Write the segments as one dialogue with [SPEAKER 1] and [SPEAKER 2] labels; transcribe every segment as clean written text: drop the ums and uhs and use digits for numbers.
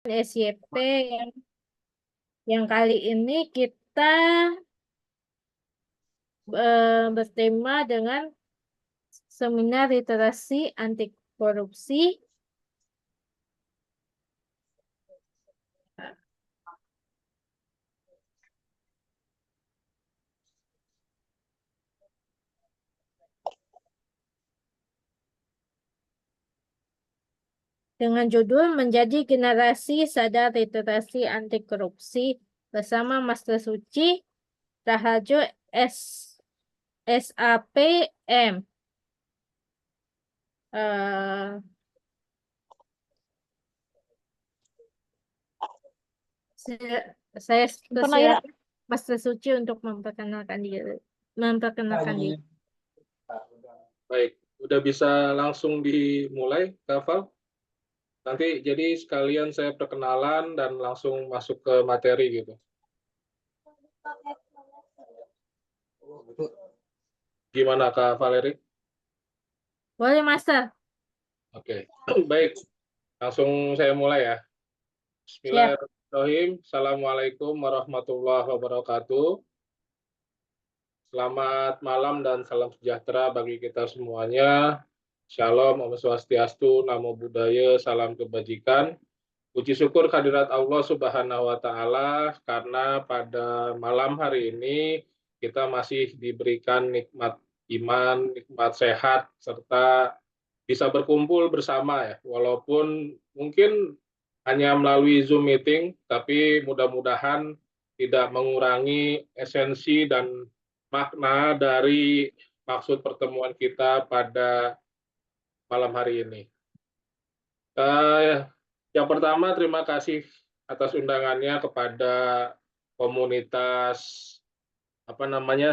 [SPEAKER 1] SYP yang kali ini kita bertema dengan seminar literasi anti korupsi dengan judul Menjadi Generasi Sadar Literasi Anti Korupsi bersama Master Suci Raharjo SAPM. Eh, saya persilakan Master Suci untuk memperkenalkan diri.
[SPEAKER 2] Baik, udah bisa langsung dimulai, Kak Val? Nanti jadi sekalian saya perkenalan dan langsung masuk ke materi gitu. Gimana Kak Valeri?
[SPEAKER 1] Boleh, Master.
[SPEAKER 2] Oke, baik. Langsung saya mulai ya.
[SPEAKER 1] Siap.
[SPEAKER 2] Bismillahirrahmanirrahim. Assalamualaikum warahmatullahi wabarakatuh. Selamat malam dan salam sejahtera bagi kita semuanya. Shalom, Om Swastiastu, Namo Buddhaya, salam kebajikan. Puji syukur kehadirat Allah Subhanahu wa Ta'ala, karena pada malam hari ini kita masih diberikan nikmat iman, nikmat sehat, serta bisa berkumpul bersama ya. Walaupun mungkin hanya melalui Zoom meeting, tapi mudah-mudahan tidak mengurangi esensi dan makna dari maksud pertemuan kita pada malam hari ini. Yang pertama, terima kasih atas undangannya kepada komunitas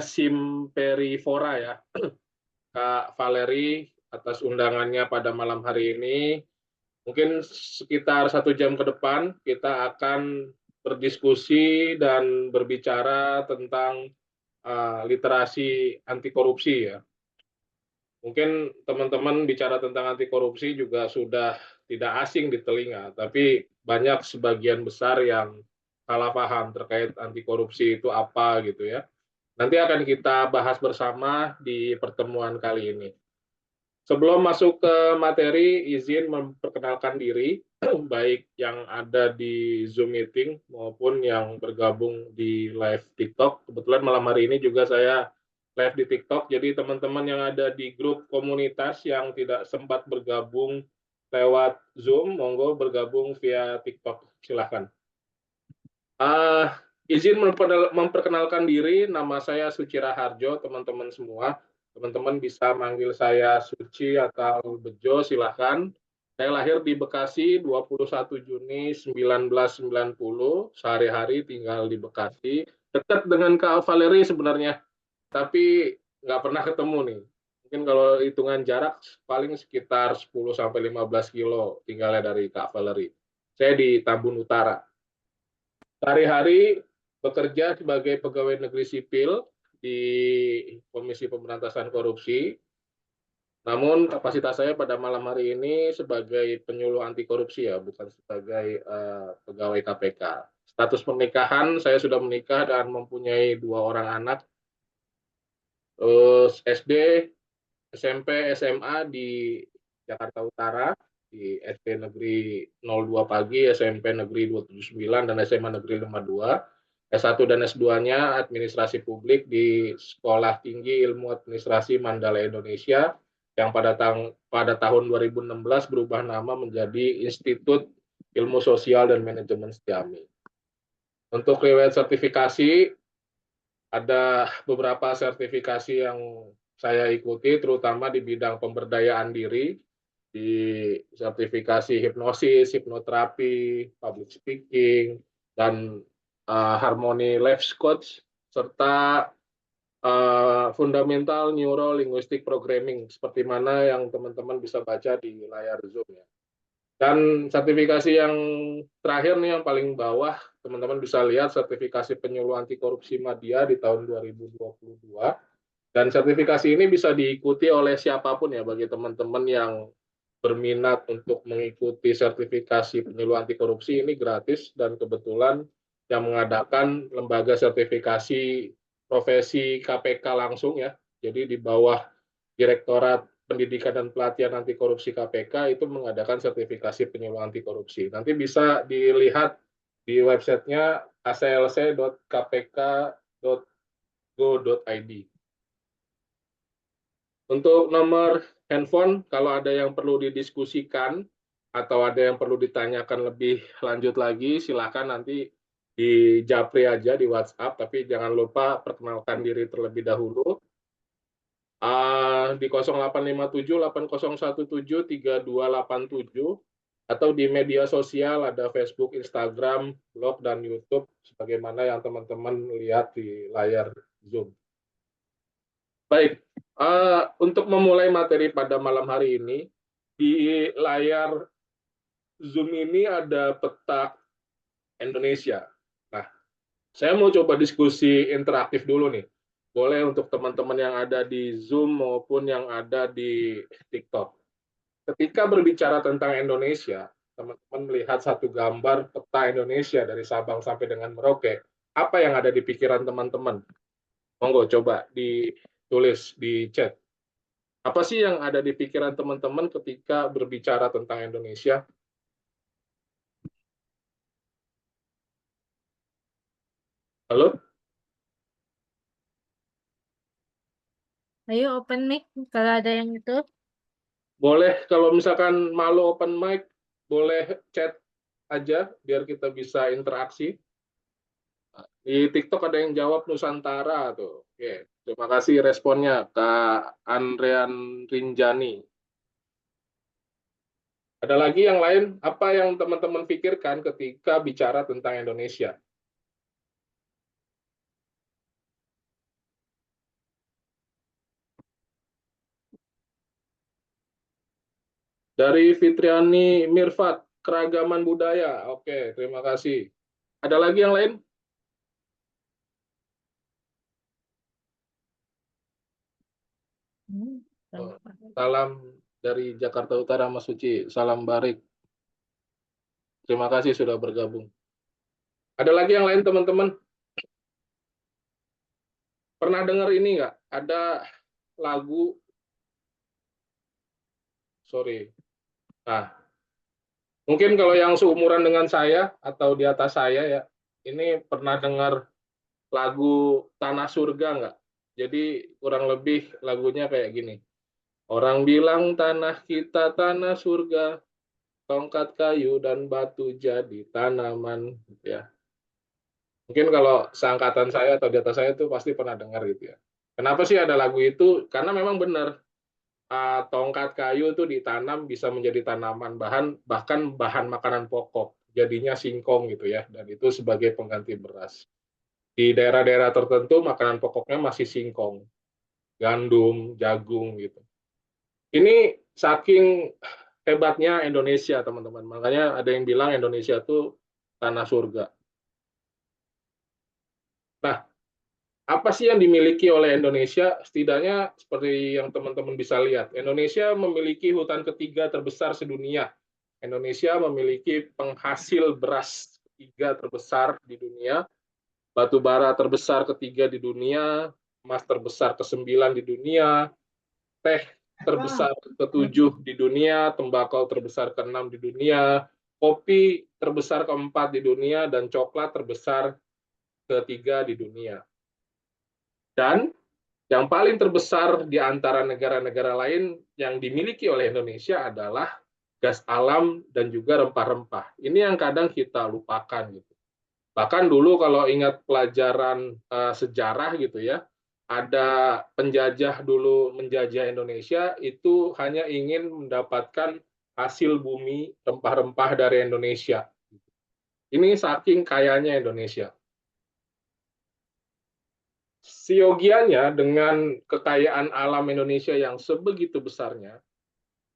[SPEAKER 2] Simperifora ya, Kak Valeri, atas undangannya pada malam hari ini. Mungkin sekitar 1 jam ke depan kita akan berdiskusi dan berbicara tentang literasi anti korupsi ya. Mungkin teman-teman bicara tentang anti korupsi juga sudah tidak asing di telinga, tapi banyak sebagian besar yang salah paham terkait anti korupsi itu apa gitu ya. Nanti akan kita bahas bersama di pertemuan kali ini. Sebelum masuk ke materi, izin memperkenalkan diri, baik yang ada di Zoom meeting maupun yang bergabung di live TikTok. Kebetulan malam hari ini juga saya live di TikTok, jadi teman-teman yang ada di grup komunitas yang tidak sempat bergabung lewat Zoom, monggo bergabung via TikTok, silahkan. Izin memperkenalkan diri, nama saya Suci Raharjo, teman-teman semua. Teman-teman bisa manggil saya Suci atau Bejo, silahkan. Saya lahir di Bekasi 21 Juni 1990, sehari-hari tinggal di Bekasi. Dekat dengan Kak Valeri sebenarnya, tapi nggak pernah ketemu nih. Mungkin kalau hitungan jarak paling sekitar 10-15 kilo tinggalnya dari Kak Valeri. Saya di Tambun Utara. Sehari-hari bekerja sebagai pegawai negeri sipil di Komisi Pemberantasan Korupsi. Namun kapasitas saya pada malam hari ini sebagai penyuluh anti korupsi ya, bukan sebagai pegawai KPK. Status pernikahan, saya sudah menikah dan mempunyai 2 orang anak. Terus SD, SMP, SMA di Jakarta Utara, di SD Negeri 02 Pagi, SMP Negeri 279, dan SMA Negeri 52. S1 dan S2-nya Administrasi Publik di Sekolah Tinggi Ilmu Administrasi Mandala Indonesia, yang pada tahun 2016 berubah nama menjadi Institut Ilmu Sosial dan Manajemen Setiami. Untuk riwayat sertifikasi, ada beberapa sertifikasi yang saya ikuti, terutama di bidang pemberdayaan diri, di sertifikasi hipnosis, hipnoterapi, public speaking, dan harmony life coach, serta fundamental neuro linguistic programming, seperti mana yang teman-teman bisa baca di layar Zoom ya. Dan sertifikasi yang terakhir nih yang paling bawah, teman-teman bisa lihat sertifikasi penyuluh anti korupsi Madya di tahun 2022. Dan sertifikasi ini bisa diikuti oleh siapapun ya, bagi teman-teman yang berminat untuk mengikuti sertifikasi penyuluh anti korupsi ini gratis, dan kebetulan yang mengadakan lembaga sertifikasi profesi KPK langsung ya. Jadi di bawah Direktorat Pendidikan dan Pelatihan Anti Korupsi KPK itu mengadakan sertifikasi penyuluh anti korupsi. Nanti bisa dilihat di websitenya aclc.kpk.go.id. Untuk nomor handphone, kalau ada yang perlu didiskusikan atau ada yang perlu ditanyakan lebih lanjut lagi, silakan nanti di japri aja di WhatsApp, tapi jangan lupa perkenalkan diri terlebih dahulu. Di 0857 8017 3287 atau di media sosial ada Facebook, Instagram, blog, dan YouTube sebagaimana yang teman-teman lihat di layar Zoom. Baik, untuk memulai materi pada malam hari ini, di layar Zoom ini ada peta Indonesia. Nah, saya mau coba diskusi interaktif dulu nih. Boleh untuk teman-teman yang ada di Zoom maupun yang ada di TikTok. Ketika berbicara tentang Indonesia, teman-teman melihat satu gambar peta Indonesia dari Sabang sampai dengan Merauke. Apa yang ada di pikiran teman-teman? Monggo coba ditulis di chat. Apa sih yang ada di pikiran teman-teman ketika berbicara tentang Indonesia? Halo?
[SPEAKER 1] Ayo open mic kalau ada yang itu.
[SPEAKER 2] Boleh kalau misalkan malu open mic, boleh chat aja biar kita bisa interaksi. Di TikTok ada yang jawab Nusantara tuh. Oke, terima kasih responnya Kak Andrean Rinjani. Ada lagi yang lain? Apa yang teman-teman pikirkan ketika bicara tentang Indonesia? Dari Fitriani Mirfat, keragaman budaya. Oke, terima kasih. Ada lagi yang lain?
[SPEAKER 1] Hmm,
[SPEAKER 2] Oh,
[SPEAKER 1] gampang.
[SPEAKER 2] salam dari Jakarta Utara, Mas Suci. Salam barik. Terima kasih sudah bergabung. Ada lagi yang lain, teman-teman? Pernah dengar ini nggak? Ada lagu, sorry. Nah, mungkin kalau yang seumuran dengan saya atau di atas saya ya, ini pernah dengar lagu Tanah Surga nggak? Jadi kurang lebih lagunya kayak gini. Orang bilang tanah kita tanah surga, tongkat kayu dan batu jadi tanaman. Ya, mungkin kalau seangkatan saya atau di atas saya itu pasti pernah dengar gitu ya. Kenapa sih ada lagu itu? Karena memang benar, tongkat kayu itu ditanam bisa menjadi tanaman bahkan bahan makanan pokok, jadinya singkong gitu ya, dan itu sebagai pengganti beras. Di daerah-daerah tertentu makanan pokoknya masih singkong, gandum, jagung gitu. Ini saking hebatnya Indonesia, teman-teman. Makanya ada yang bilang Indonesia itu tanah surga. Nah, apa sih yang dimiliki oleh Indonesia? Setidaknya seperti yang teman-teman bisa lihat, Indonesia memiliki hutan ketiga terbesar sedunia. Indonesia memiliki penghasil beras ketiga terbesar di dunia, batu bara terbesar ketiga di dunia, emas terbesar ke-9 di dunia, teh terbesar ke-7 di dunia, tembakau terbesar ke-6 di dunia, kopi terbesar ke-4 di dunia, dan coklat terbesar ketiga di dunia. Dan yang paling terbesar di antara negara-negara lain yang dimiliki oleh Indonesia adalah gas alam dan juga rempah-rempah. Ini yang kadang kita lupakan gitu. Bahkan dulu kalau ingat pelajaran sejarah gitu ya, ada penjajah dulu menjajah Indonesia itu hanya ingin mendapatkan hasil bumi rempah-rempah dari Indonesia. Ini saking kayanya Indonesia. Siogianya dengan kekayaan alam Indonesia yang sebegitu besarnya,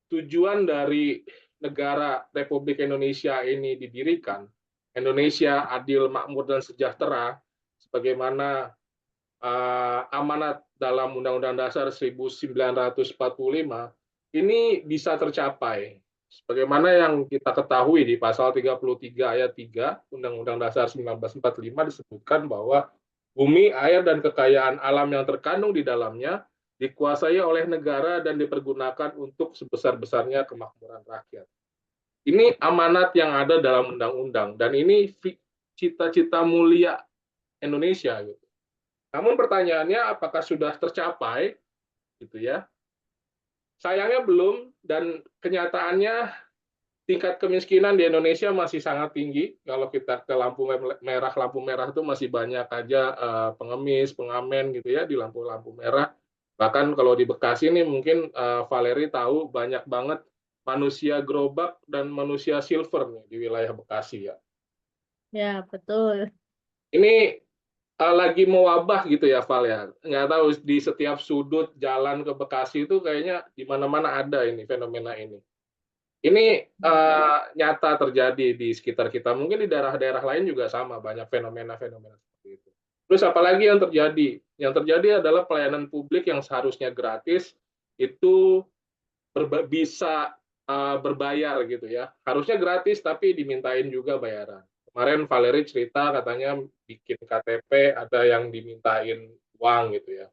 [SPEAKER 2] tujuan dari negara Republik Indonesia ini didirikan, Indonesia adil, makmur, dan sejahtera, sebagaimana amanat dalam Undang-Undang Dasar 1945, ini bisa tercapai. Sebagaimana yang kita ketahui di pasal 33 ayat 3 Undang-Undang Dasar 1945 disebutkan bahwa bumi, air, dan kekayaan alam yang terkandung di dalamnya dikuasai oleh negara dan dipergunakan untuk sebesar-besarnya kemakmuran rakyat. Ini amanat yang ada dalam undang-undang dan ini cita-cita mulia Indonesia gitu. Namun pertanyaannya apakah sudah tercapai gitu ya? Sayangnya belum dan kenyataannya tingkat kemiskinan di Indonesia masih sangat tinggi. Kalau kita ke lampu merah itu masih banyak aja pengemis, pengamen gitu ya di lampu-lampu merah. Bahkan kalau di Bekasi ini mungkin Valeri tahu banyak banget manusia gerobak dan manusia silver nih di wilayah Bekasi ya.
[SPEAKER 1] Ya, betul.
[SPEAKER 2] Ini lagi mewabah gitu ya Val ya. Nggak tahu di setiap sudut jalan ke Bekasi itu kayaknya di mana-mana ada ini fenomena ini. Ini nyata terjadi di sekitar kita. Mungkin di daerah-daerah lain juga sama, banyak fenomena-fenomena seperti itu. Terus apalagi yang terjadi? Yang terjadi adalah pelayanan publik yang seharusnya gratis itu bisa berbayar gitu ya. Harusnya gratis tapi dimintain juga bayaran. Kemarin Valeri cerita katanya bikin KTP ada yang dimintain uang gitu ya.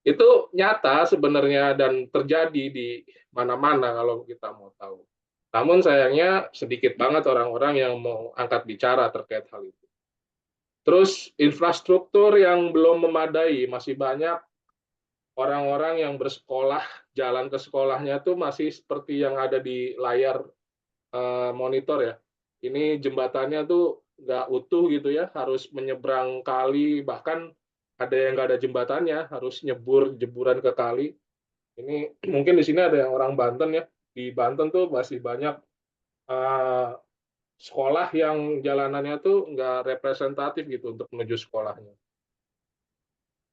[SPEAKER 2] Itu nyata sebenarnya dan terjadi di mana-mana kalau kita mau tahu. Namun sayangnya sedikit banget orang-orang yang mau angkat bicara terkait hal itu. Terus infrastruktur yang belum memadai, masih banyak orang-orang yang bersekolah, jalan ke sekolahnya tuh masih seperti yang ada di layar monitor ya. Ini jembatannya tuh nggak utuh gitu ya, harus menyeberang kali, bahkan ada yang nggak ada jembatannya, harus jeburan ke kali. Ini mungkin di sini ada yang orang Banten ya. Di Banten tuh masih banyak uh, sekolah yang jalanannya tuh nggak representatif gitu untuk menuju sekolahnya.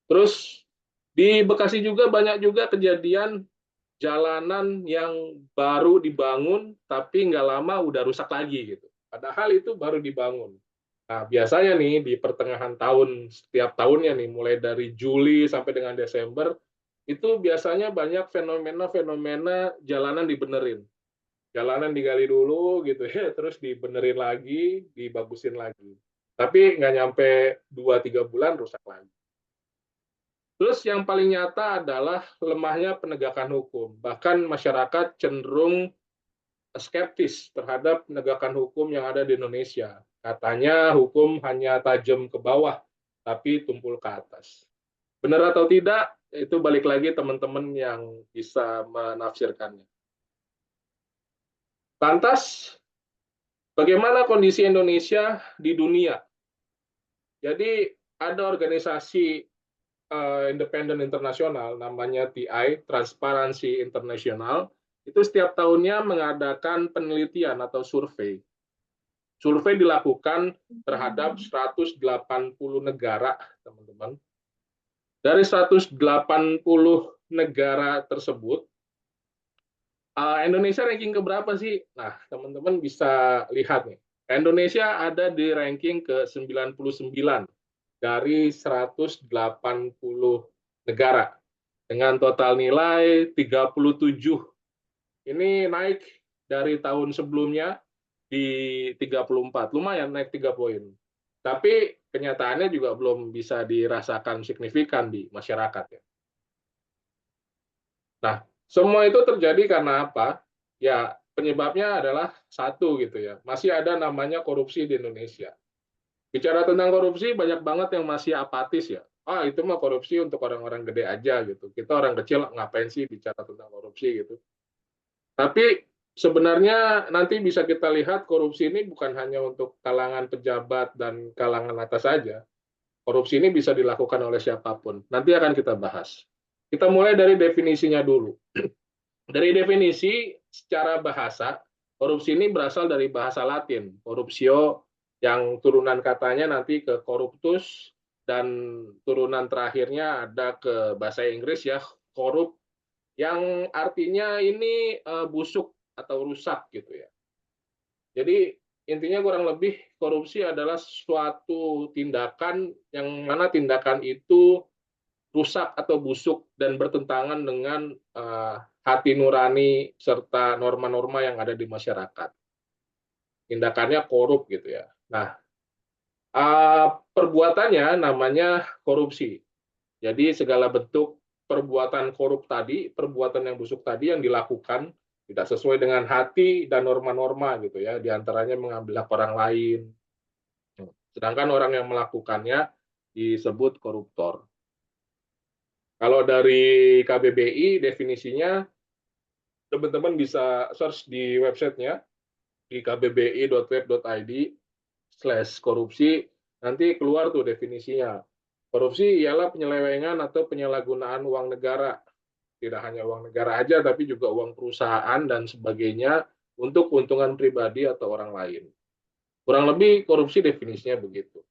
[SPEAKER 2] Terus di Bekasi juga banyak juga kejadian jalanan yang baru dibangun tapi nggak lama udah rusak lagi gitu. Padahal itu baru dibangun. Nah, biasanya nih di pertengahan tahun, setiap tahunnya nih, mulai dari Juli sampai dengan Desember, itu biasanya banyak fenomena-fenomena jalanan dibenerin. Jalanan digali dulu gitu ya, terus dibenerin lagi, dibagusin lagi. Tapi nggak nyampe 2-3 bulan rusak lagi. Terus yang paling nyata adalah lemahnya penegakan hukum. Bahkan masyarakat cenderung skeptis terhadap penegakan hukum yang ada di Indonesia. Katanya hukum hanya tajam ke bawah, tapi tumpul ke atas. Benar atau tidak, itu balik lagi teman-teman yang bisa menafsirkannya. Lantas, bagaimana kondisi Indonesia di dunia? Jadi ada organisasi independen internasional namanya TI, Transparency International, itu setiap tahunnya mengadakan penelitian atau survei. Survei dilakukan terhadap 180 negara, teman-teman. Dari 180 negara tersebut, Indonesia ranking keberapa sih? Nah, teman-teman bisa lihat nih. Indonesia ada di ranking ke-99 dari 180 negara dengan total nilai 37. Ini naik dari tahun sebelumnya di 34. Lumayan naik 3 poin. Tapi kenyataannya juga belum bisa dirasakan signifikan di masyarakat ya. Nah, semua itu terjadi karena apa? Ya, penyebabnya adalah satu gitu ya. Masih ada namanya korupsi di Indonesia. Bicara tentang korupsi, banyak banget yang masih apatis ya. Ah, itu mah korupsi untuk orang-orang gede aja gitu. Kita orang kecil ngapain sih bicara tentang korupsi gitu. Tapi sebenarnya nanti bisa kita lihat korupsi ini bukan hanya untuk kalangan pejabat dan kalangan atas saja. Korupsi ini bisa dilakukan oleh siapapun. Nanti akan kita bahas. Kita mulai dari definisinya dulu. Dari definisi secara bahasa, korupsi ini berasal dari bahasa Latin, corruptio, yang turunan katanya nanti ke corruptus, dan turunan terakhirnya ada ke bahasa Inggris ya, korup, yang artinya ini busuk atau rusak gitu ya. Jadi intinya kurang lebih korupsi adalah suatu tindakan yang mana tindakan itu rusak atau busuk dan bertentangan dengan hati nurani serta norma-norma yang ada di masyarakat. Tindakannya korup gitu ya. Nah, perbuatannya namanya korupsi. Jadi segala bentuk perbuatan korup tadi, perbuatan yang busuk tadi yang dilakukan tidak sesuai dengan hati dan norma-norma gitu ya, diantaranya mengambil hak orang lain. Sedangkan orang yang melakukannya disebut koruptor. Kalau dari KBBI definisinya, teman-teman bisa search di websitenya di kbbi.web.id/korupsi, nanti keluar tuh definisinya. Korupsi ialah penyelewengan atau penyalahgunaan uang negara, tidak hanya uang negara aja, tapi juga uang perusahaan dan sebagainya untuk keuntungan pribadi atau orang lain. Kurang lebih korupsi definisinya begitu.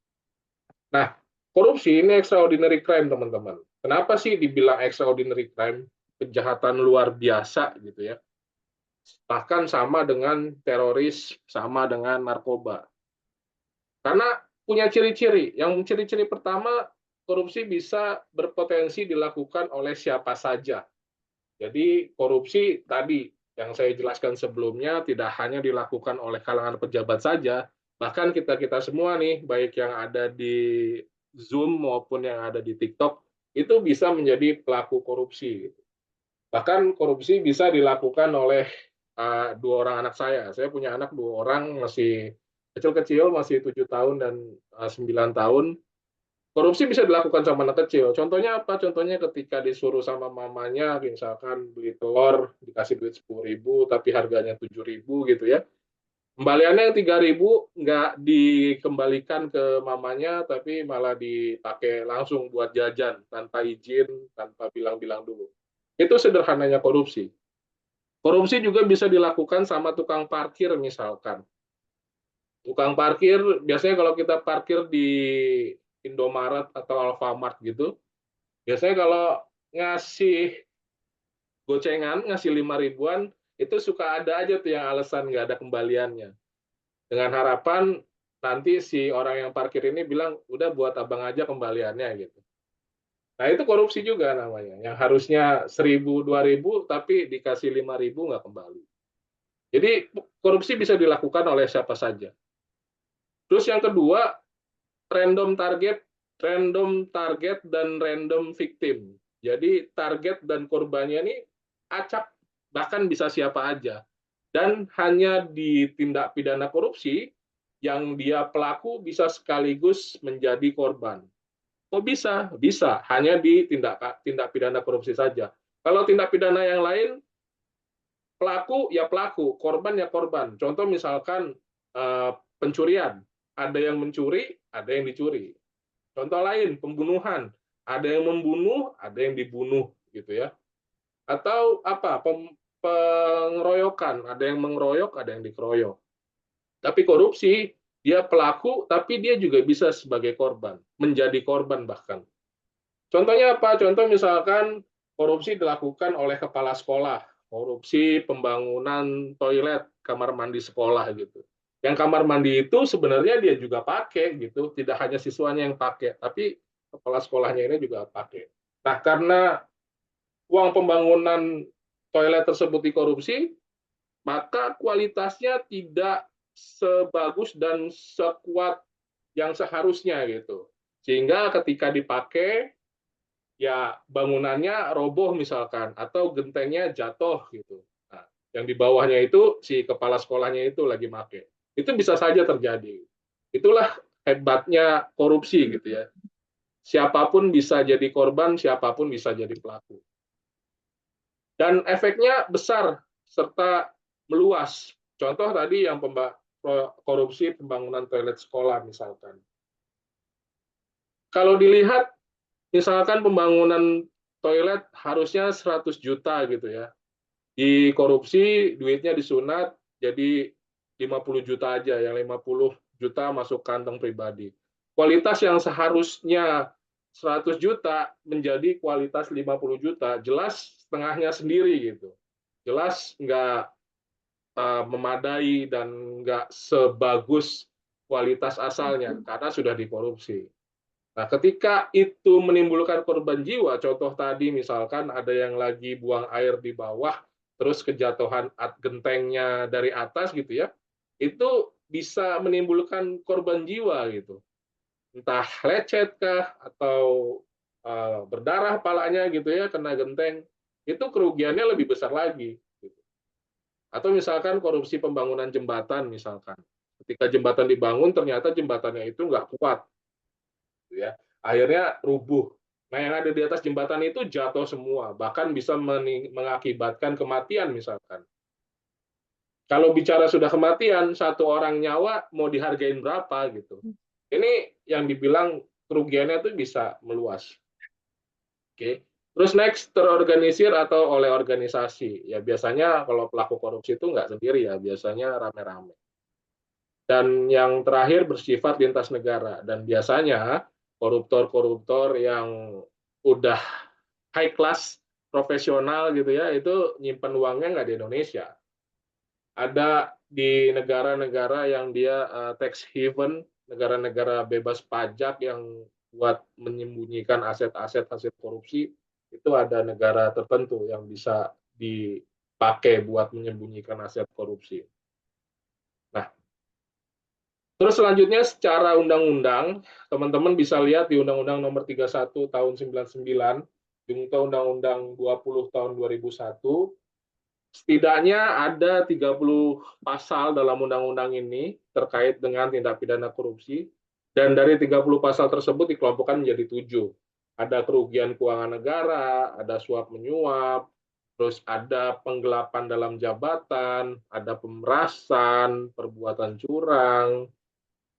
[SPEAKER 2] Nah, korupsi ini extraordinary crime, teman-teman. Kenapa sih dibilang extraordinary crime? Kejahatan luar biasa gitu ya. Bahkan sama dengan teroris, sama dengan narkoba. Karena punya ciri-ciri. Yang ciri-ciri pertama, korupsi bisa berpotensi dilakukan oleh siapa saja. Jadi korupsi tadi yang saya jelaskan sebelumnya tidak hanya dilakukan oleh kalangan pejabat saja, bahkan kita-kita semua nih, baik yang ada di Zoom maupun yang ada di TikTok, itu bisa menjadi pelaku korupsi. Bahkan korupsi bisa dilakukan oleh dua orang anak saya. Saya punya anak dua orang, masih kecil-kecil, masih 7 tahun dan 9 tahun. Korupsi bisa dilakukan sama anak kecil. Contohnya apa? Contohnya ketika disuruh sama mamanya, misalkan beli telur, dikasih duit 10.000, tapi harganya 7.000 gitu ya. Kembaliannya yang 3.000 nggak dikembalikan ke mamanya, tapi malah dipakai langsung buat jajan, tanpa izin, tanpa bilang-bilang dulu. Itu sederhananya korupsi. Korupsi juga bisa dilakukan sama tukang parkir misalkan. Tukang parkir, biasanya kalau kita parkir di Indomaret atau Alfamart gitu, biasanya kalau ngasih gocengan, ngasih 5.000-an, itu suka ada aja tuh yang alasan nggak ada kembaliannya. Dengan harapan nanti si orang yang parkir ini bilang, udah buat abang aja kembaliannya gitu. Nah itu korupsi juga namanya, yang harusnya 1.000, 2.000, tapi dikasih 5.000 nggak kembali. Jadi korupsi bisa dilakukan oleh siapa saja. Terus yang kedua, random target, dan random victim. Jadi target dan korbannya ini acak, bahkan bisa siapa aja. Dan hanya di tindak pidana korupsi yang dia pelaku bisa sekaligus menjadi korban. Kok bisa? Bisa, hanya di tindak pidana korupsi saja. Kalau tindak pidana yang lain, pelaku ya pelaku, korban ya korban. Contoh misalkan pencurian, ada yang mencuri, ada yang dicuri. Contoh lain, pembunuhan. Ada yang membunuh, ada yang dibunuh, gitu ya. Atau apa? Pengeroyokan, ada yang mengeroyok, ada yang dikeroyok. Tapi korupsi, dia pelaku, tapi dia juga bisa sebagai korban, menjadi korban bahkan. Contohnya apa? Contoh misalkan korupsi dilakukan oleh kepala sekolah, korupsi pembangunan toilet, kamar mandi sekolah gitu. Yang kamar mandi itu sebenarnya dia juga pakai gitu, tidak hanya siswanya yang pakai, tapi kepala sekolahnya ini juga pakai. Nah, karena uang pembangunan toilet tersebut dikorupsi, maka kualitasnya tidak sebagus dan sekuat yang seharusnya gitu. Sehingga ketika dipakai, ya bangunannya roboh misalkan, atau gentengnya jatuh gitu. Nah, yang di bawahnya itu si kepala sekolahnya itu lagi make. Itu bisa saja terjadi. Itulah hebatnya korupsi gitu ya. Siapapun bisa jadi korban, siapapun bisa jadi pelaku. Dan efeknya besar serta meluas. Contoh tadi yang korupsi pembangunan toilet sekolah misalkan. Kalau dilihat misalkan pembangunan toilet harusnya 100 juta gitu ya. Di korupsi duitnya disunat jadi 50 juta aja, yang 50 juta masuk kantong pribadi. Kualitas yang seharusnya 100 juta menjadi kualitas 50 juta, jelas setengahnya sendiri gitu. Jelas nggak memadai dan nggak sebagus kualitas asalnya karena sudah dikorupsi. Nah, ketika itu menimbulkan korban jiwa, contoh tadi misalkan ada yang lagi buang air di bawah, terus kejatuhan gentengnya dari atas gitu ya, itu bisa menimbulkan korban jiwa gitu. Entah lecet kah atau berdarah palanya gitu ya kena genteng, itu kerugiannya lebih besar lagi. Gitu. Atau misalkan korupsi pembangunan jembatan misalkan. Ketika jembatan dibangun ternyata jembatannya itu nggak kuat gitu ya. Akhirnya rubuh. Nah, yang ada di atas jembatan itu jatuh semua, bahkan bisa mengakibatkan kematian misalkan. Kalau bicara sudah kematian, satu orang nyawa mau dihargain berapa gitu. Ini yang dibilang kerugiannya itu bisa meluas. Oke. Terus next, terorganisir atau oleh organisasi. Ya biasanya kalau pelaku korupsi itu nggak sendiri ya, biasanya rame-rame. Dan yang terakhir bersifat lintas negara. Dan biasanya koruptor-koruptor yang udah high class, profesional gitu ya, itu nyimpen uangnya nggak di Indonesia. Ada di negara-negara yang dia tax haven, negara-negara bebas pajak yang buat menyembunyikan aset-aset hasil korupsi, itu ada negara tertentu yang bisa dipakai buat menyembunyikan aset korupsi. Nah, terus selanjutnya secara undang-undang, teman-teman bisa lihat di Undang-Undang Nomor 31 Tahun 99, junto Undang-Undang 20 Tahun 2001, setidaknya ada 30 pasal dalam undang-undang ini terkait dengan tindak pidana korupsi, dan dari 30 pasal tersebut dikelompokkan menjadi 7. Ada kerugian keuangan negara, ada suap menyuap, terus ada penggelapan dalam jabatan, ada pemerasan, perbuatan curang,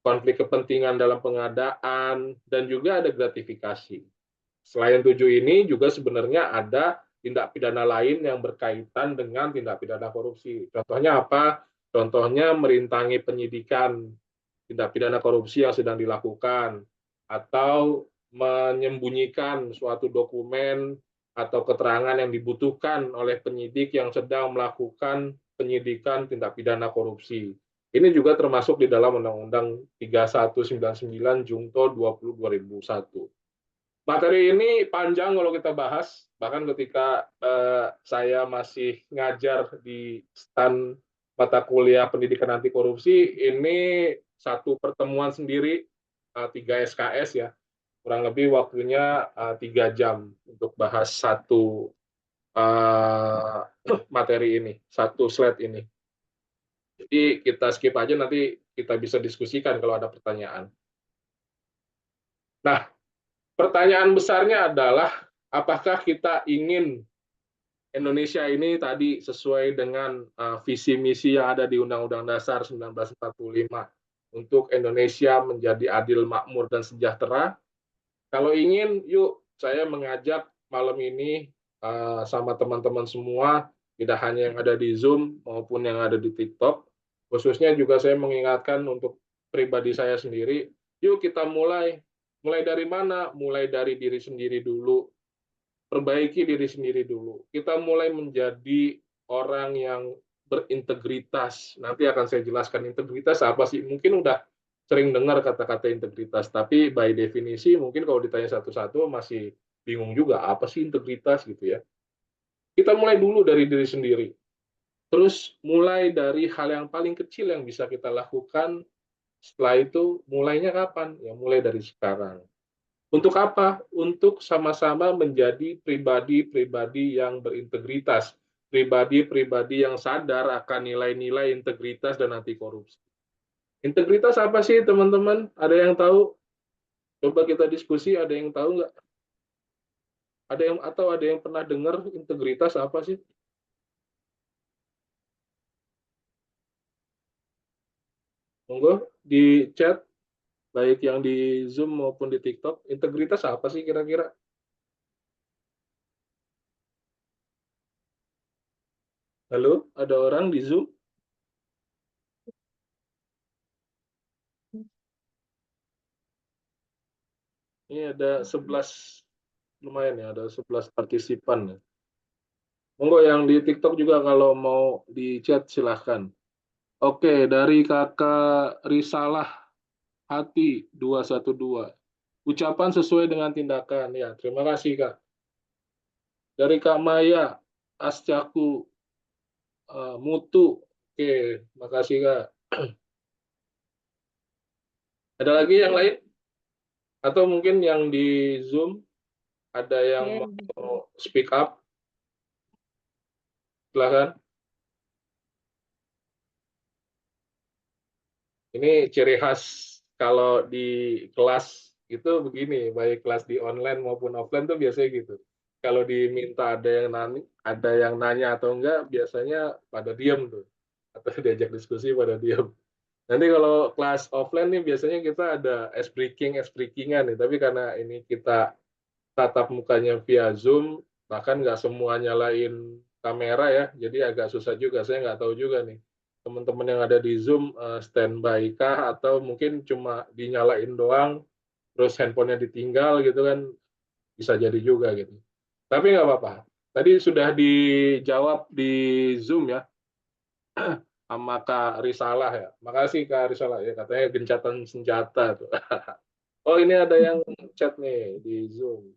[SPEAKER 2] konflik kepentingan dalam pengadaan, dan juga ada gratifikasi. Selain 7 ini juga sebenarnya ada tindak pidana lain yang berkaitan dengan tindak pidana korupsi. Contohnya apa? Contohnya merintangi penyidikan tindak pidana korupsi yang sedang dilakukan, atau menyembunyikan suatu dokumen atau keterangan yang dibutuhkan oleh penyidik yang sedang melakukan penyidikan tindak pidana korupsi. Ini juga termasuk di dalam Undang-Undang 3199 Junto 20 2001. Materi ini panjang kalau kita bahas, bahkan ketika saya masih ngajar di STAN mata kuliah pendidikan anti korupsi, ini satu pertemuan sendiri, 3 SKS ya, kurang lebih waktunya 3 jam untuk bahas satu materi ini, satu slide ini. Jadi kita skip aja, nanti kita bisa diskusikan kalau ada pertanyaan. Nah, pertanyaan besarnya adalah apakah kita ingin Indonesia ini tadi sesuai dengan visi misi yang ada di Undang-Undang Dasar 1945 untuk Indonesia menjadi adil, makmur, dan sejahtera. Kalau ingin, yuk saya mengajak malam ini sama teman-teman semua, tidak hanya yang ada di Zoom maupun yang ada di TikTok, khususnya juga saya mengingatkan untuk pribadi saya sendiri, yuk kita mulai. Mulai dari mana? Mulai dari diri sendiri dulu, perbaiki diri sendiri dulu. Kita mulai menjadi orang yang berintegritas. Nanti akan saya jelaskan integritas apa sih. Mungkin udah sering dengar kata-kata integritas, tapi by definisi mungkin kalau ditanya satu-satu masih bingung juga apa sih integritas gitu ya. Kita mulai dulu dari diri sendiri. Terus mulai dari hal yang paling kecil yang bisa kita lakukan. Setelah itu mulainya kapan? Ya mulai dari sekarang. Untuk apa? Untuk sama-sama menjadi pribadi-pribadi yang berintegritas, pribadi-pribadi yang sadar akan nilai-nilai integritas dan anti korupsi. Integritas apa sih, teman-teman? Ada yang tahu? Coba kita diskusi, ada yang tahu nggak? Ada yang pernah dengar integritas apa sih? Monggo di chat, baik yang di Zoom maupun di TikTok. Integritas apa sih kira-kira? Halo, ada orang di Zoom? Ini ada 11, lumayan ya, ada 11 partisipan ya. Monggo yang di TikTok juga kalau mau di chat silahkan. Oke, dari kakak Risalah Hati 212. Ucapan sesuai dengan tindakan. Ya, terima kasih Kak. Dari Kak Maya, Ascaku, Mutu. Oke, makasih Kak. Ada lagi yang lain? Atau mungkin yang di Zoom ada yang
[SPEAKER 1] Oke.
[SPEAKER 2] mau speak up? Silakan. Ini ciri khas kalau di kelas itu begini, baik kelas di online maupun offline tuh biasanya gitu. Kalau diminta ada yang nanya atau enggak, biasanya pada diam tuh. Atau diajak diskusi pada diam. Nanti kalau kelas offline nih biasanya kita ada ice breakingan nih. Tapi karena ini kita tatap mukanya via Zoom, bahkan nggak semua nyalain kamera ya, jadi agak susah juga. Saya nggak tahu juga nih, teman-teman yang ada di Zoom standby kah, atau mungkin cuma dinyalain doang, terus handphonenya ditinggal gitu kan, bisa jadi juga gitu. Tapi nggak apa-apa. Tadi sudah dijawab di Zoom ya, sama Kak Risalah ya. Makasih Kak Risalah ya, katanya gencatan senjata tuh. Oh ini ada yang chat nih di Zoom.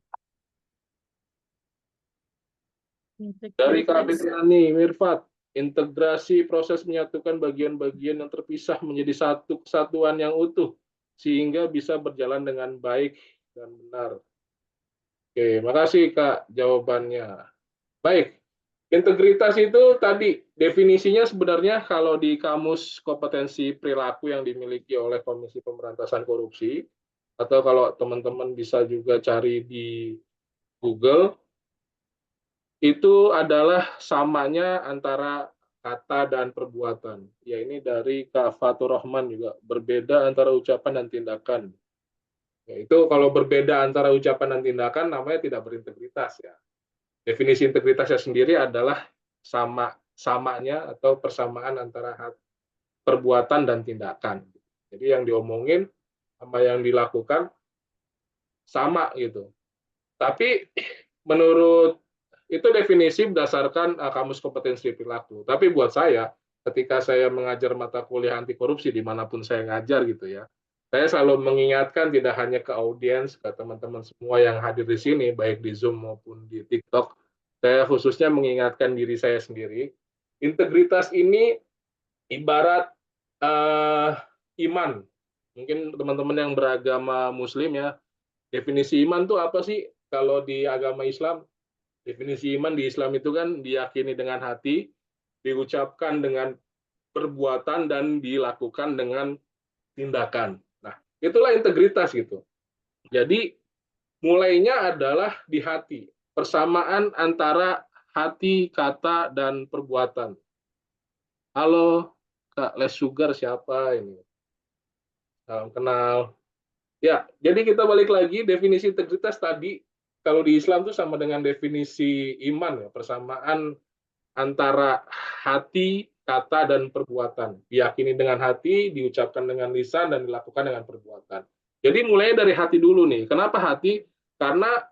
[SPEAKER 2] Dari Kak
[SPEAKER 1] Integritas.
[SPEAKER 2] Fitriani, Mirfat, integrasi proses menyatukan bagian-bagian yang terpisah menjadi satu kesatuan yang utuh, sehingga bisa berjalan dengan baik dan benar. Oke, makasih Kak jawabannya. Baik, integritas itu tadi definisinya sebenarnya kalau di kamus kompetensi perilaku yang dimiliki oleh Komisi Pemberantasan Korupsi, atau kalau teman-teman bisa juga cari di Google, itu adalah samanya antara kata dan perbuatan. Ya ini dari Kak Fatur Rahman juga, berbeda antara ucapan dan tindakan. Ya, itu kalau berbeda antara ucapan dan tindakan namanya tidak berintegritas ya. Definisi integritasnya sendiri adalah samanya atau persamaan antara perbuatan dan tindakan. Jadi yang diomongin sama yang dilakukan sama gitu. Tapi menurut itu definisi berdasarkan kamus kompetensi perilaku. Tapi buat saya, ketika saya mengajar mata kuliah anti korupsi dimanapun saya ngajar gitu ya, saya selalu mengingatkan tidak hanya ke audiens, ke teman-teman semua yang hadir di sini, baik di Zoom maupun di TikTok, saya khususnya mengingatkan diri saya sendiri, integritas ini ibarat uh, iman. Mungkin teman-teman yang beragama Muslim ya, definisi iman tuh apa sih? Kalau di agama Islam, definisi iman di Islam itu kan diyakini dengan hati, diucapkan dengan perbuatan, dan dilakukan dengan tindakan. Nah, itulah integritas gitu. Jadi, mulainya adalah di hati. Persamaan antara hati, kata, dan perbuatan. Halo, Kak Les Sugar siapa ini? Salam kenal. Ya, jadi kita balik lagi, definisi integritas tadi, kalau di Islam itu sama dengan definisi iman, ya, persamaan antara hati, kata, dan perbuatan. Diyakini dengan hati, diucapkan dengan lisan, dan dilakukan dengan perbuatan. Jadi mulai dari hati dulu nih. Kenapa hati? Karena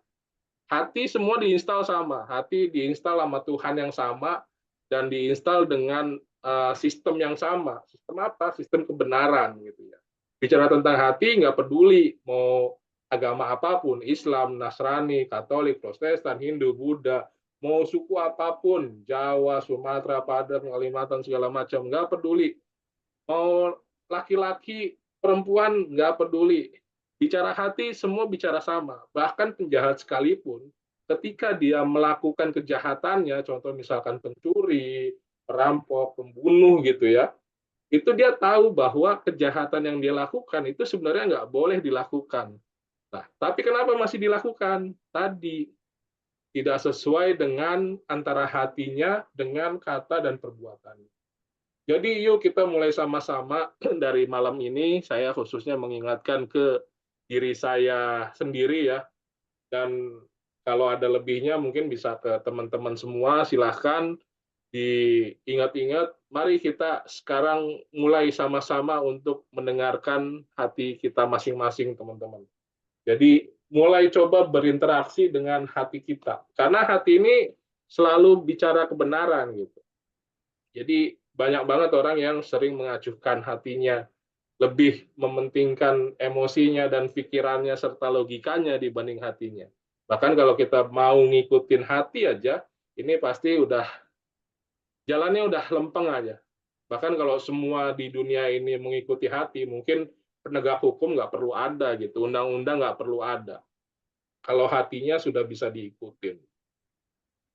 [SPEAKER 2] hati semua diinstal sama. Hati diinstal sama Tuhan yang sama, dan diinstal dengan sistem yang sama. Sistem apa? Sistem kebenaran gitu ya. Bicara tentang hati, nggak peduli mau agama apapun, Islam, Nasrani, Katolik, Protestan, Hindu, Buddha, mau suku apapun, Jawa, Sumatera, Padang, Kalimantan, segala macam, nggak peduli. Mau laki-laki, perempuan, nggak peduli. Bicara hati, semua bicara sama. Bahkan penjahat sekalipun, ketika dia melakukan kejahatannya, contoh misalkan pencuri, perampok, pembunuh gitu ya, itu dia tahu bahwa kejahatan yang dia lakukan itu sebenarnya nggak boleh dilakukan. Nah, tapi kenapa masih dilakukan? Tadi tidak sesuai dengan antara hatinya dengan kata dan perbuatan. Jadi yuk kita mulai sama-sama dari malam ini, saya khususnya mengingatkan ke diri saya sendiri ya, dan kalau ada lebihnya mungkin bisa ke teman-teman semua, silahkan diingat-ingat, mari kita sekarang mulai sama-sama untuk mendengarkan hati kita masing-masing, teman-teman. Jadi mulai coba berinteraksi dengan hati kita, karena hati ini selalu bicara kebenaran gitu. Jadi banyak banget orang yang sering mengacuhkan hatinya, lebih mementingkan emosinya dan pikirannya serta logikanya dibanding hatinya. Bahkan kalau kita mau ngikutin hati aja, ini pasti jalannya udah lempeng aja. Bahkan kalau semua di dunia ini mengikuti hati, mungkin penegak hukum nggak perlu ada gitu, undang-undang nggak perlu ada. Kalau hatinya sudah bisa diikutin.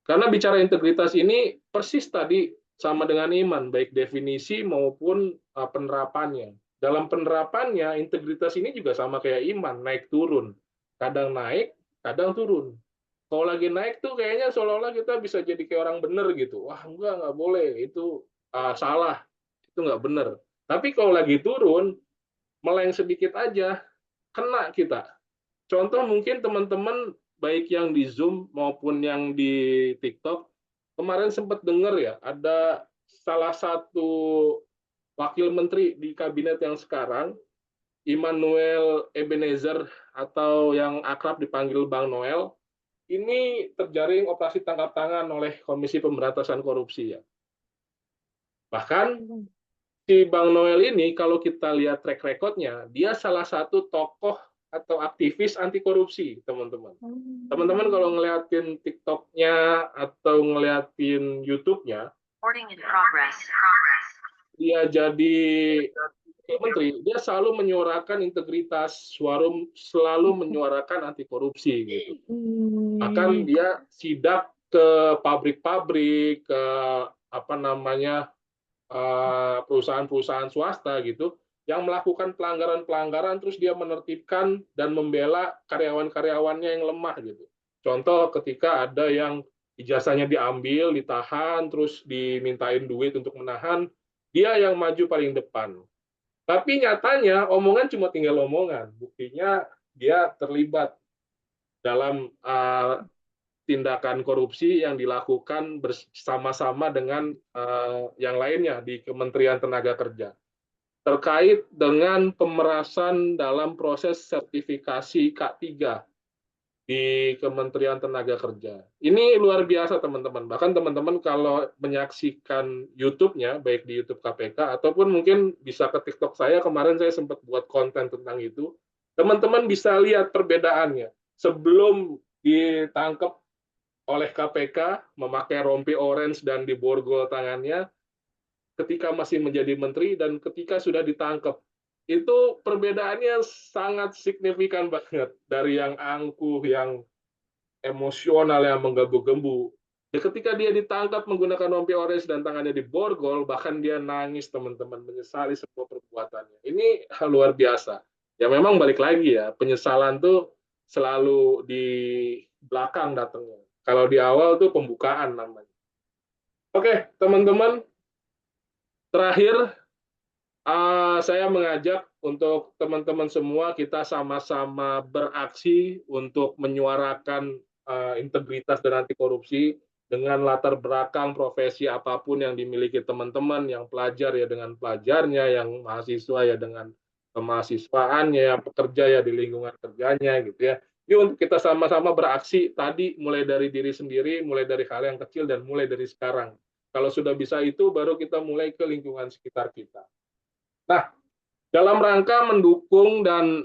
[SPEAKER 2] Karena bicara integritas ini persis tadi sama dengan iman, baik definisi maupun penerapannya. Dalam penerapannya, integritas ini juga sama kayak iman, naik turun. Kadang naik, kadang turun. Kalau lagi naik tuh kayaknya seolah-olah kita bisa jadi kayak orang bener gitu. Wah, nggak boleh. Itu salah. Itu nggak bener. Tapi kalau lagi turun, meleng sedikit aja, kena kita. Contoh mungkin teman-teman baik yang di Zoom maupun yang di TikTok kemarin sempat dengar ya ada salah satu wakil menteri di kabinet yang sekarang, Immanuel Ebenezer atau yang akrab dipanggil Bang Noel, ini terjaring operasi tangkap tangan oleh Komisi Pemberantasan Korupsi ya. Bahkan si Bang Noel ini kalau kita lihat track recordnya, dia salah satu tokoh atau aktivis anti korupsi, teman-teman. Teman-teman kalau ngeliatin TikTok-nya atau ngeliatin YouTube-nya, dia jadi menteri, dia selalu menyuarakan integritas, selalu menyuarakan anti korupsi gitu. Bahkan dia sidak ke pabrik-pabrik, ke apa namanya perusahaan-perusahaan swasta gitu yang melakukan pelanggaran-pelanggaran terus dia menertibkan dan membela karyawan-karyawannya yang lemah gitu. Contoh ketika ada yang ijazahnya diambil, ditahan, terus dimintain duit untuk menahan, dia yang maju paling depan. Tapi nyatanya omongan cuma tinggal omongan, buktinya dia terlibat dalam tindakan korupsi yang dilakukan bersama-sama dengan yang lainnya di Kementerian Tenaga Kerja terkait dengan pemerasan dalam proses sertifikasi K3 di Kementerian Tenaga Kerja. Ini luar biasa teman-teman. Bahkan teman-teman kalau menyaksikan YouTube-nya, baik di YouTube KPK ataupun mungkin bisa ke TikTok saya, kemarin saya sempat buat konten tentang itu, teman-teman bisa lihat perbedaannya. Sebelum ditangkap oleh KPK memakai rompi orange dan diborgol tangannya ketika masih menjadi menteri dan ketika sudah ditangkap. Itu perbedaannya sangat signifikan banget dari yang angkuh, yang emosional, yang menggebu-gebu. Ya, ketika dia ditangkap menggunakan rompi orange dan tangannya diborgol, bahkan dia nangis teman-teman, menyesali semua perbuatannya. Ini luar biasa. Ya memang balik lagi ya, penyesalan tuh selalu di belakang datangnya. Kalau di awal tuh pembukaan namanya. Oke, teman-teman, terakhir saya mengajak untuk teman-teman semua kita sama-sama beraksi untuk menyuarakan integritas dan anti korupsi dengan latar belakang profesi apapun yang dimiliki teman-teman, yang pelajar ya dengan pelajarnya, yang mahasiswa ya dengan kemahasiswaannya, yang pekerja ya di lingkungan kerjanya gitu ya. Yuk untuk kita sama-sama beraksi tadi mulai dari diri sendiri, mulai dari hal yang kecil dan mulai dari sekarang. Kalau sudah bisa itu baru kita mulai ke lingkungan sekitar kita. Nah, dalam rangka mendukung dan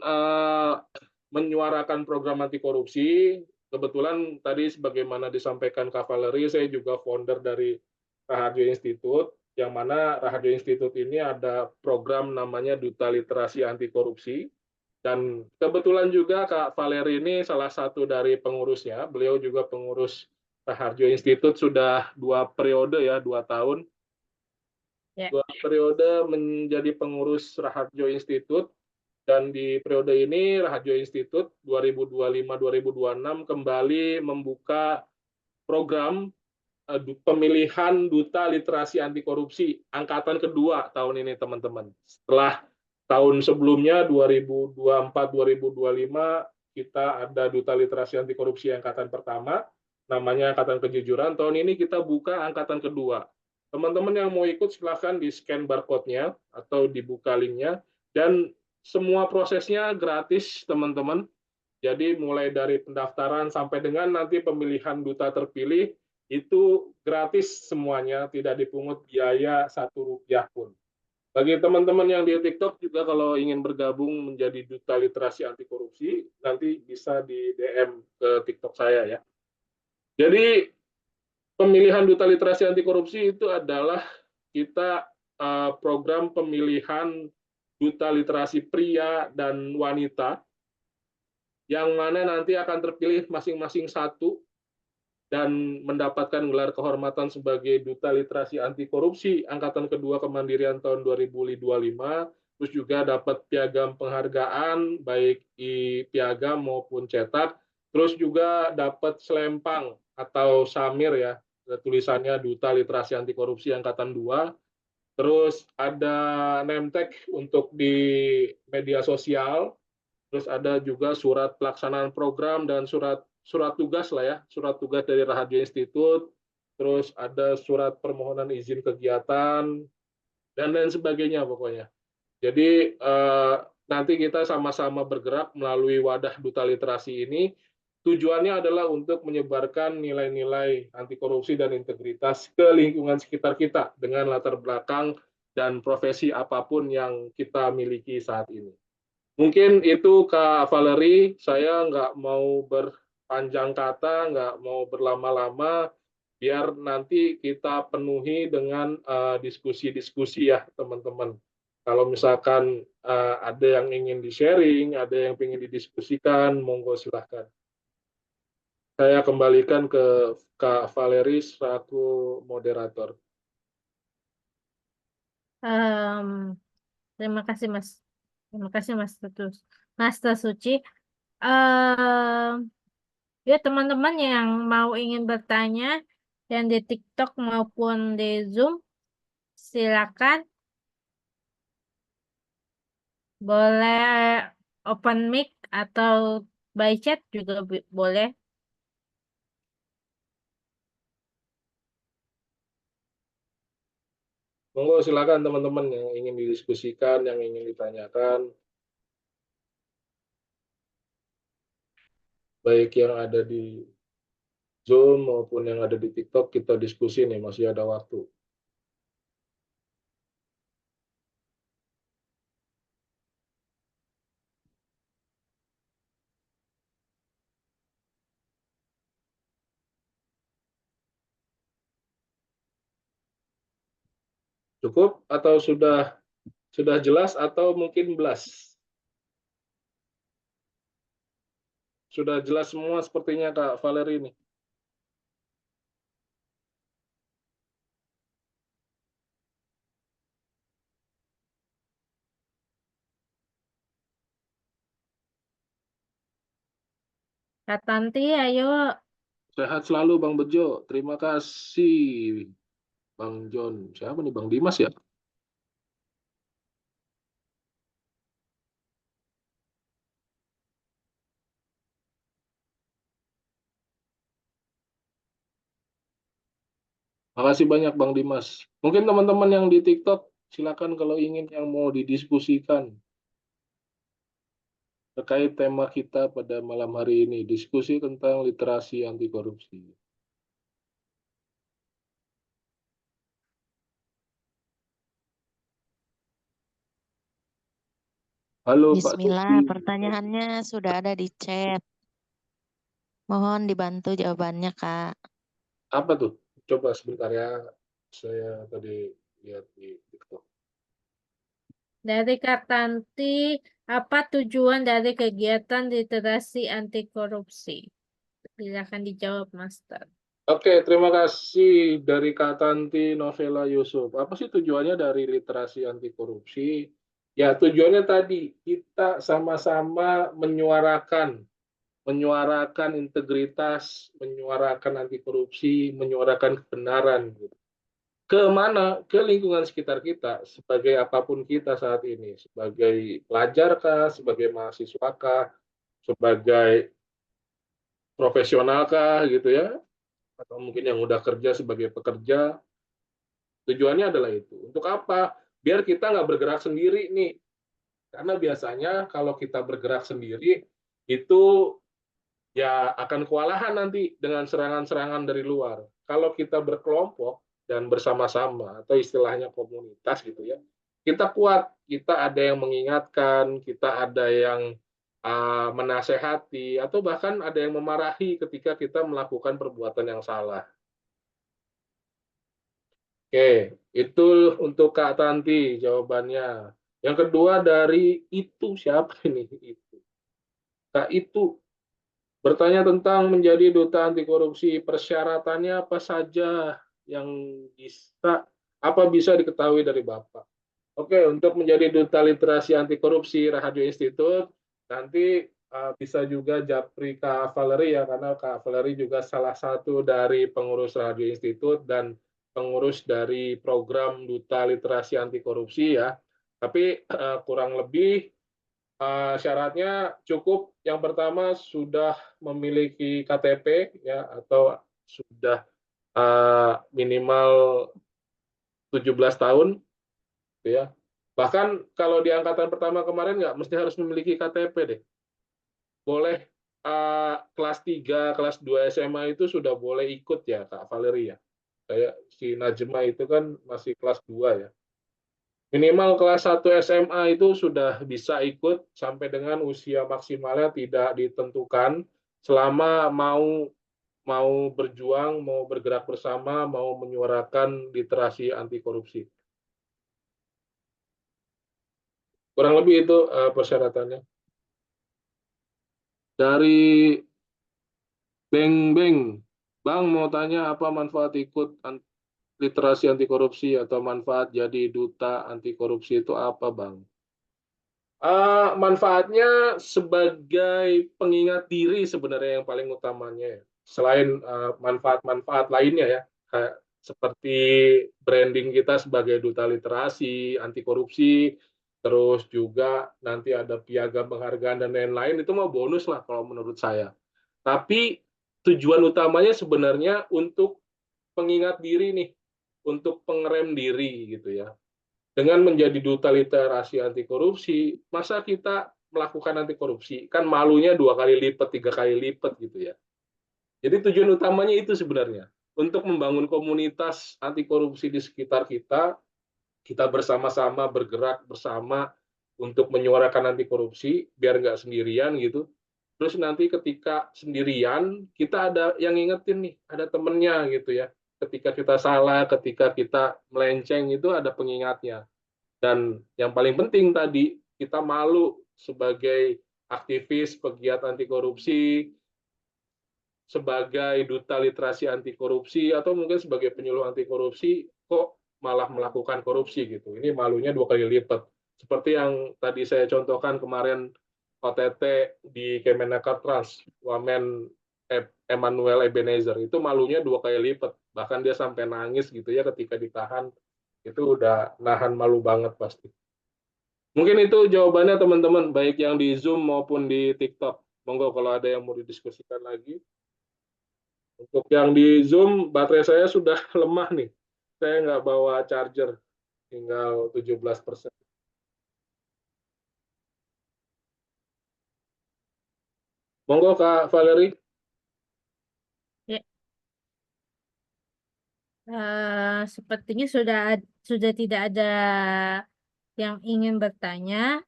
[SPEAKER 2] menyuarakan program anti korupsi, kebetulan tadi sebagaimana disampaikan Kak Valerie, saya juga founder dari Raharjo Institute, yang mana Raharjo Institute ini ada program namanya Duta Literasi Anti Korupsi, dan kebetulan juga Kak Valerie ini salah satu dari pengurusnya, beliau juga pengurus Raharjo Institute sudah 2 periode ya, 2 tahun.
[SPEAKER 1] Ya.
[SPEAKER 2] 2 periode menjadi pengurus Raharjo Institute dan di periode ini Raharjo Institute 2025-2026 kembali membuka program pemilihan Duta Literasi Anti Korupsi angkatan kedua tahun ini teman-teman. Setelah tahun sebelumnya 2024-2025 kita ada Duta Literasi Anti Korupsi angkatan pertama, namanya Angkatan Kejujuran. Tahun ini kita buka angkatan kedua. Teman-teman yang mau ikut silahkan di scan barcode-nya atau dibuka link-nya dan semua prosesnya gratis teman-teman. Jadi mulai dari pendaftaran sampai dengan nanti pemilihan duta terpilih itu gratis semuanya, tidak dipungut biaya Rp1 pun. Bagi teman-teman yang di TikTok juga kalau ingin bergabung menjadi duta literasi anti korupsi, nanti bisa di DM ke TikTok saya ya. Jadi pemilihan duta literasi anti korupsi itu adalah kita program pemilihan duta literasi pria dan wanita yang mana nanti akan terpilih masing-masing satu dan mendapatkan gelar kehormatan sebagai Duta Literasi Anti Korupsi Angkatan Kedua Kemandirian tahun 2025, terus juga dapat piagam penghargaan baik di piagam maupun cetak, terus juga dapat selempang atau samir ya, tulisannya Duta Literasi Anti Korupsi Angkatan 2, terus ada name tag untuk di media sosial, terus ada juga surat pelaksanaan program dan surat surat tugas lah ya, surat tugas dari Raharja Institute, terus ada surat permohonan izin kegiatan dan lain sebagainya pokoknya. Jadi nanti kita sama-sama bergerak melalui wadah duta literasi ini. Tujuannya adalah untuk menyebarkan nilai-nilai anti korupsi dan integritas ke lingkungan sekitar kita dengan latar belakang dan profesi apapun yang kita miliki saat ini. Mungkin itu Kak Valerie, saya nggak mau berpanjang kata, nggak mau berlama-lama, biar nanti kita penuhi dengan diskusi-diskusi ya teman-teman. Kalau misalkan ada yang ingin di-sharing, ada yang ingin didiskusikan, monggo silahkan. Saya kembalikan ke Kak Valerie selaku moderator.
[SPEAKER 1] Em, Terima kasih Mas. Terima kasih Mas Terus. Mas Tersuci. Em, Ya teman-teman yang mau ingin bertanya yang di TikTok maupun di Zoom, silakan boleh open mic atau by chat juga boleh.
[SPEAKER 2] Monggo silakan teman-teman yang ingin didiskusikan, yang ingin ditanyakan, baik yang ada di Zoom maupun yang ada di TikTok, kita diskusi nih, masih ada waktu. Cukup atau sudah jelas atau mungkin belas? Sudah jelas semua sepertinya Kak Valerie ini.
[SPEAKER 1] Kak Tanti, ayo.
[SPEAKER 2] Sehat selalu Bang Bejo. Terima kasih Bang John. Siapa nih Bang Dimas ya? Makasih banyak Bang Dimas. Mungkin teman-teman yang di TikTok silakan kalau ingin yang mau didiskusikan terkait tema kita pada malam hari ini, diskusi tentang literasi anti korupsi. Halo Pak
[SPEAKER 3] Bismillah,
[SPEAKER 2] Suci.
[SPEAKER 3] pertanyaannya sudah ada di chat. Mohon dibantu jawabannya, Kak.
[SPEAKER 2] Apa tuh? Coba sebentar ya. Saya tadi lihat di TikTok.
[SPEAKER 1] Dari Kak Tanti, apa tujuan dari kegiatan literasi anti korupsi? Silakan dijawab, Master.
[SPEAKER 2] Oke, terima kasih dari Kak Tanti Novela Yusuf. Apa sih tujuannya dari literasi anti korupsi? Ya, tujuannya tadi kita sama-sama menyuarakan integritas, menyuarakan anti korupsi, menyuarakan kebenaran gitu. Ke mana? Ke lingkungan sekitar kita, sebagai apapun kita saat ini, sebagai pelajar kah, sebagai mahasiswa kah, sebagai profesional kah gitu ya, atau mungkin yang udah kerja sebagai pekerja. Tujuannya adalah itu. Untuk apa? Biar kita nggak bergerak sendiri nih. Karena biasanya kalau kita bergerak sendiri, itu ya akan kewalahan nanti dengan serangan-serangan dari luar. Kalau kita berkelompok dan bersama-sama, atau istilahnya komunitas gitu ya, kita kuat, kita ada yang mengingatkan, kita ada yang menasehati, atau bahkan ada yang memarahi ketika kita melakukan perbuatan yang salah. Oke, itu untuk Kak Tanti jawabannya. Yang kedua dari itu siapa ini? Itu. Kak itu bertanya tentang menjadi duta anti korupsi. Persyaratannya apa saja yang apa bisa diketahui dari Bapak? Oke, untuk menjadi duta literasi anti korupsi Rahadio Institute, nanti bisa juga japri Kak Valerie ya, karena Kak Valerie juga salah satu dari pengurus Rahadio Institute dan pengurus dari program duta literasi anti korupsi ya. Tapi kurang lebih syaratnya cukup yang pertama sudah memiliki KTP ya, atau sudah minimal 17 tahun gitu ya. Bahkan kalau di angkatan pertama kemarin nggak mesti harus memiliki KTP deh. Boleh kelas 3, kelas 2 SMA itu sudah boleh ikut ya Kak Valerie ya. Kayak si Najma itu kan masih kelas 2 ya. Minimal kelas 1 SMA itu sudah bisa ikut sampai dengan usia maksimalnya tidak ditentukan, selama mau mau berjuang, mau bergerak bersama, mau menyuarakan literasi anti korupsi. Kurang lebih itu persyaratannya. Dari Beng Beng, Bang mau tanya apa manfaat ikut literasi anti korupsi atau manfaat jadi duta anti korupsi itu apa, Bang? Manfaatnya sebagai pengingat diri sebenarnya yang paling utamanya ya. Selain manfaat-manfaat lainnya ya, kayak seperti branding kita sebagai duta literasi, anti korupsi, terus juga nanti ada piagam penghargaan dan lain-lain, itu mah bonus lah kalau menurut saya. Tapi tujuan utamanya sebenarnya untuk pengingat diri nih, untuk pengerem diri gitu ya. Dengan menjadi duta literasi anti korupsi, masa kita melakukan anti korupsi? Kan malunya 2 kali lipat, 3 kali lipat gitu ya. Jadi tujuan utamanya itu sebenarnya. Untuk membangun komunitas anti korupsi di sekitar kita, kita bersama-sama bergerak bersama untuk menyuarakan anti korupsi, biar nggak sendirian gitu. Terus nanti ketika sendirian, kita ada yang ngingetin nih, ada temennya gitu ya. Ketika kita salah, ketika kita melenceng, itu ada pengingatnya. Dan yang paling penting tadi, kita malu sebagai aktivis pegiat anti korupsi, sebagai duta literasi anti korupsi, atau mungkin sebagai penyuluh anti korupsi, kok malah melakukan korupsi gitu. Ini malunya 2 kali lipat. Seperti yang tadi saya contohkan kemarin OTT di Kemenaker Trans, Wamen Emmanuel Ebenezer, itu malunya 2 kali lipat. Bahkan dia sampai nangis gitu ya ketika ditahan. Itu udah nahan malu banget pasti. Mungkin itu jawabannya teman-teman, baik yang di Zoom maupun di TikTok. Monggo kalau ada yang mau didiskusikan lagi. Untuk yang di Zoom, baterai saya sudah lemah nih. Saya nggak bawa charger, tinggal 17%. Monggo Kak Valerie.
[SPEAKER 1] Ya, sepertinya sudah tidak ada yang ingin bertanya.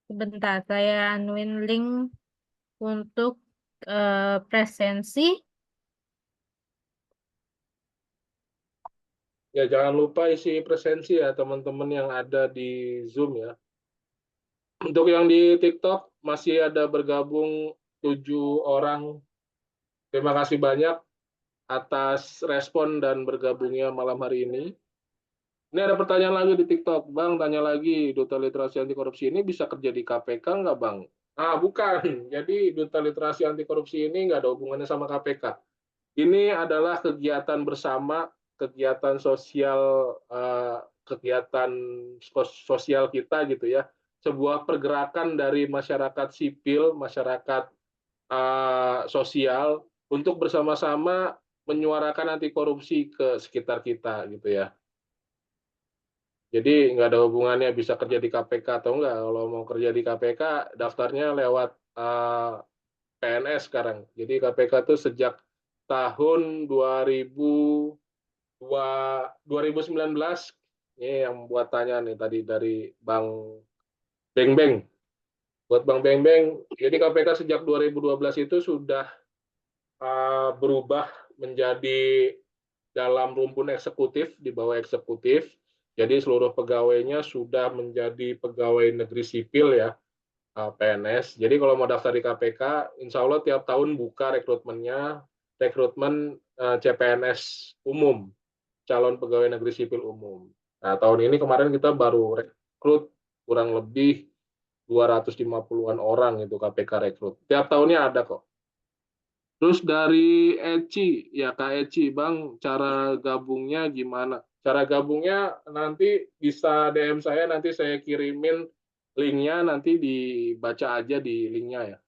[SPEAKER 1] Sebentar, saya anuin link untuk presensi.
[SPEAKER 2] Ya jangan lupa isi presensi ya teman-teman yang ada di Zoom ya. Untuk yang di TikTok masih ada bergabung 7 orang. Terima kasih banyak atas respon dan bergabungnya malam hari ini. Ini ada pertanyaan lagi di TikTok, Bang. Tanya lagi, duta literasi anti korupsi ini bisa kerja di KPK nggak, Bang? Bukan. Jadi duta literasi anti korupsi ini nggak ada hubungannya sama KPK. Ini adalah kegiatan bersama, kegiatan sosial, kegiatan sosial kita gitu ya. Sebuah pergerakan dari masyarakat sipil, masyarakat sosial untuk bersama-sama menyuarakan anti korupsi ke sekitar kita gitu ya. Jadi nggak ada hubungannya bisa kerja di KPK atau enggak. Kalau mau kerja di KPK, daftarnya lewat PNS sekarang. Jadi KPK itu sejak tahun 2019 Ini yang buat tanya nih tadi dari Bang Beng Beng. Buat Bang Beng Beng, jadi KPK sejak 2012 itu sudah berubah menjadi dalam rumpun eksekutif, di bawah eksekutif. Jadi seluruh pegawainya sudah menjadi pegawai negeri sipil ya, PNS. Jadi kalau mau daftar di KPK, insya Allah tiap tahun buka rekrutmennya, rekrutmen CPNS umum, calon pegawai negeri sipil umum. Nah, tahun ini kemarin kita baru rekrut kurang lebih 250-an orang itu KPK rekrut. Tiap tahunnya ada kok. Terus dari Eci, ya Kak Eci, Bang, cara gabungnya gimana? Cara gabungnya nanti bisa DM saya, nanti saya kirimin linknya, nanti dibaca aja di linknya ya.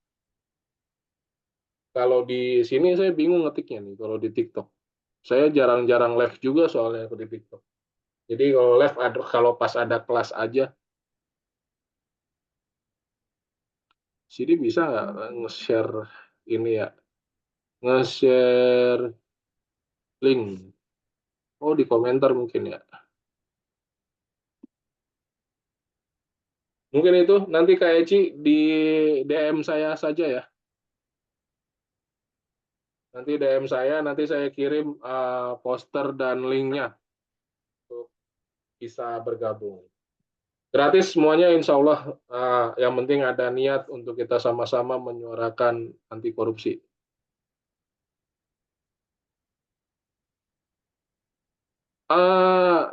[SPEAKER 2] Kalau di sini saya bingung ngetiknya nih, kalau di TikTok. Saya jarang-jarang live juga soalnya di TikTok. Jadi kalau live ada, kalau pas ada kelas aja, sini bisa nggak nge-share ini ya, nge-share link. Oh, di komentar mungkin ya. Mungkin itu nanti Kak Eci di DM saya saja ya. Nanti DM saya, nanti saya kirim poster dan linknya untuk bisa bergabung. Gratis semuanya insya Allah, yang penting ada niat untuk kita sama-sama menyuarakan anti korupsi.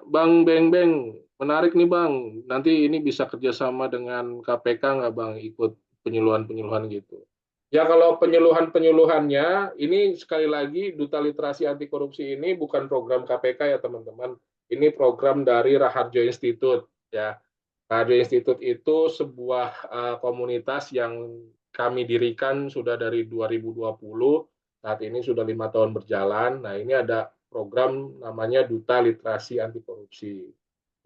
[SPEAKER 2] Bang Beng Beng, menarik nih Bang. Nanti ini bisa kerjasama dengan KPK nggak Bang, ikut penyuluhan-penyuluhan gitu. Ya kalau penyuluhan-penyuluhannya, ini sekali lagi Duta Literasi Anti Korupsi ini bukan program KPK ya teman-teman. Ini program dari Raharjo Institute ya. Raharjo Institute itu sebuah komunitas yang kami dirikan sudah dari 2020. Saat ini sudah 5 tahun berjalan. Nah ini ada program namanya Duta Literasi Anti Korupsi.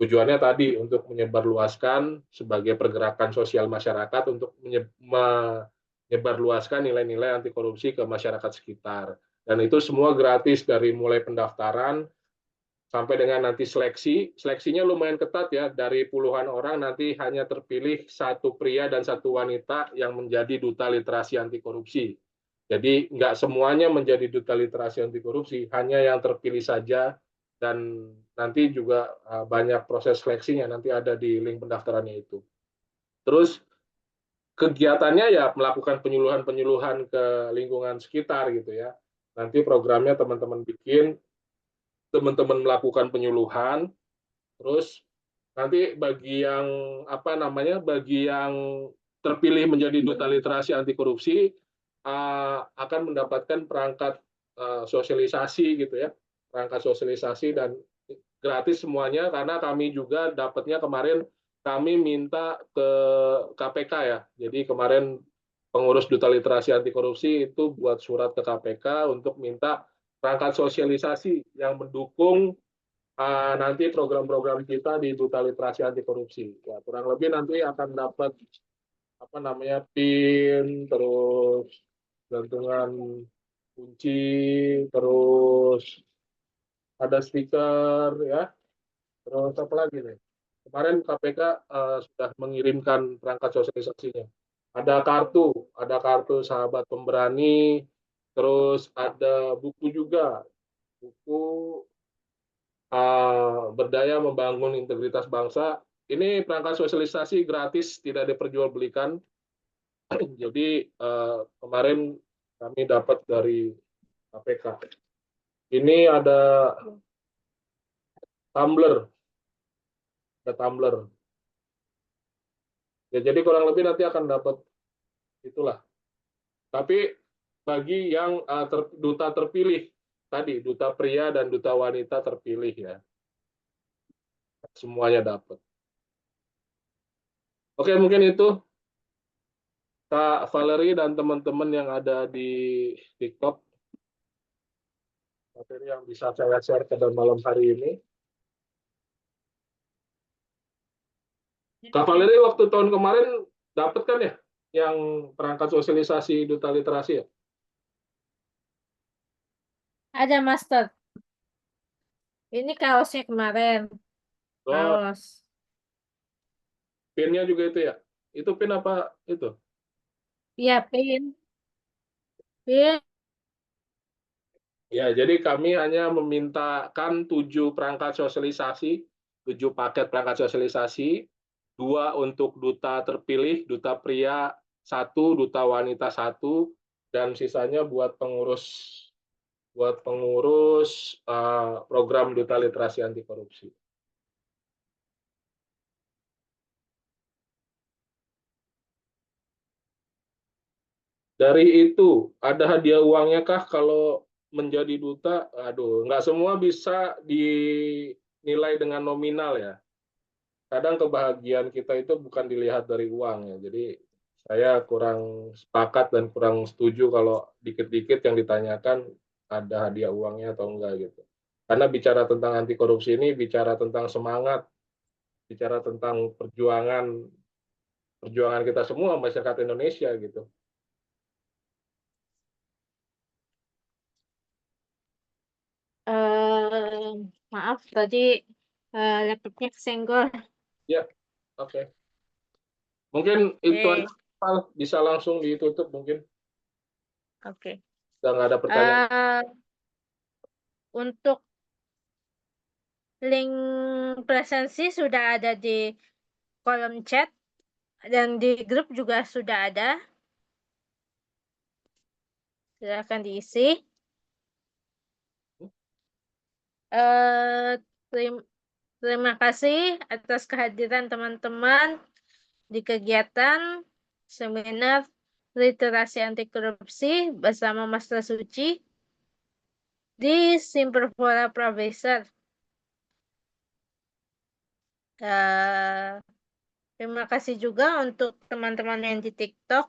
[SPEAKER 2] Tujuannya tadi untuk menyebarluaskan sebagai pergerakan sosial masyarakat untuk menyebarluaskan nilai-nilai anti korupsi ke masyarakat sekitar. Dan itu semua gratis dari mulai pendaftaran sampai dengan nanti seleksi. Seleksinya lumayan ketat ya, dari puluhan orang nanti hanya terpilih satu pria dan satu wanita yang menjadi duta literasi anti korupsi. Jadi nggak semuanya menjadi duta literasi anti korupsi, hanya yang terpilih saja, dan nanti juga banyak proses seleksinya, nanti ada di link pendaftarannya itu. Terus kegiatannya ya melakukan penyuluhan-penyuluhan ke lingkungan sekitar gitu ya. Nanti programnya teman-teman bikin, teman-teman melakukan penyuluhan, terus nanti bagi yang apa namanya, bagi yang terpilih menjadi duta literasi anti korupsi akan mendapatkan perangkat sosialisasi gitu ya, perangkat sosialisasi dan gratis semuanya karena kami juga dapatnya kemarin kami minta ke KPK ya. Jadi kemarin pengurus Duta Literasi Anti Korupsi itu buat surat ke KPK untuk minta perangkat sosialisasi yang mendukung nanti program-program kita di Duta Literasi Anti Korupsi. Ya, kurang lebih nanti akan dapat apa namanya PIN, terus gantungan kunci, terus ada stiker ya. Terus apa lagi nih? Kemarin KPK sudah mengirimkan perangkat sosialisasinya. Ada kartu sahabat pemberani, terus ada buku juga, buku berdaya membangun integritas bangsa. Ini perangkat sosialisasi gratis, tidak diperjualbelikan. Jadi kemarin kami dapat dari KPK. Ini tumbler, ada tumbler. Ya, jadi kurang lebih nanti akan dapat itulah. Tapi bagi yang duta terpilih tadi, duta pria dan duta wanita terpilih ya, semuanya dapat. Oke, mungkin itu Kak Valerie dan teman-teman yang ada di TikTok materi yang bisa saya share pada malam hari ini. Kak Valerie waktu tahun kemarin dapat kan ya yang perangkat sosialisasi duta literasi ya?
[SPEAKER 1] Ada Master. Ini kaosnya kemarin.
[SPEAKER 2] Oh,
[SPEAKER 1] kaos.
[SPEAKER 2] pinnya juga itu ya? Itu pin apa itu?
[SPEAKER 1] Iya, pin. Pin.
[SPEAKER 2] Ya, jadi kami hanya memintakan 7 perangkat sosialisasi, 7 paket perangkat sosialisasi, 2 untuk duta terpilih, duta pria 1, duta wanita 1, dan sisanya buat pengurus program duta literasi anti korupsi. Dari itu, ada hadiah uangnya kah kalau menjadi duta? Aduh, nggak semua bisa dinilai dengan nominal ya. Kadang kebahagiaan kita itu bukan dilihat dari uang ya. Jadi saya kurang sepakat dan kurang setuju kalau dikit-dikit yang ditanyakan ada hadiah uangnya atau enggak gitu. Karena bicara tentang anti korupsi ini bicara tentang semangat, bicara tentang perjuangan perjuangan kita semua masyarakat Indonesia gitu.
[SPEAKER 1] Eh, maaf tadi laptopnya kesenggol.
[SPEAKER 2] Ya, oke. Mungkin itu aja,
[SPEAKER 1] Oke,
[SPEAKER 2] Pak. Bisa langsung ditutup mungkin.
[SPEAKER 1] oke.
[SPEAKER 2] Udah nggak ada pertanyaan.
[SPEAKER 1] Eh, untuk link presensi sudah ada di kolom chat dan di grup juga sudah ada. Silakan diisi. Eh, terima kasih atas kehadiran teman-teman di kegiatan seminar literasi anti korupsi bersama Master Suci di Simperfora Professor. Eh, terima kasih juga untuk teman-teman yang di TikTok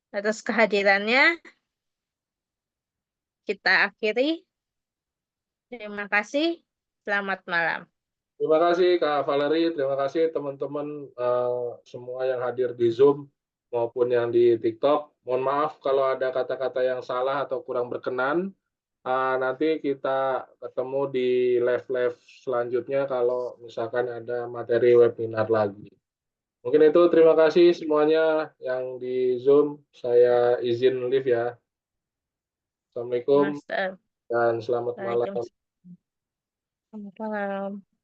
[SPEAKER 1] atas kehadirannya. Kita akhiri. Terima kasih. Selamat malam.
[SPEAKER 2] Terima kasih Kak Valerie, terima kasih teman-teman semua yang hadir di Zoom maupun yang di TikTok. Mohon maaf kalau ada kata-kata yang salah atau kurang berkenan. Nanti kita ketemu di live-live selanjutnya kalau misalkan ada materi webinar lagi. Mungkin itu terima kasih semuanya yang di Zoom. Saya izin live ya. Assalamualaikum
[SPEAKER 1] Master.
[SPEAKER 2] dan selamat malam.
[SPEAKER 1] Waalaikumsalam. Selamat malam.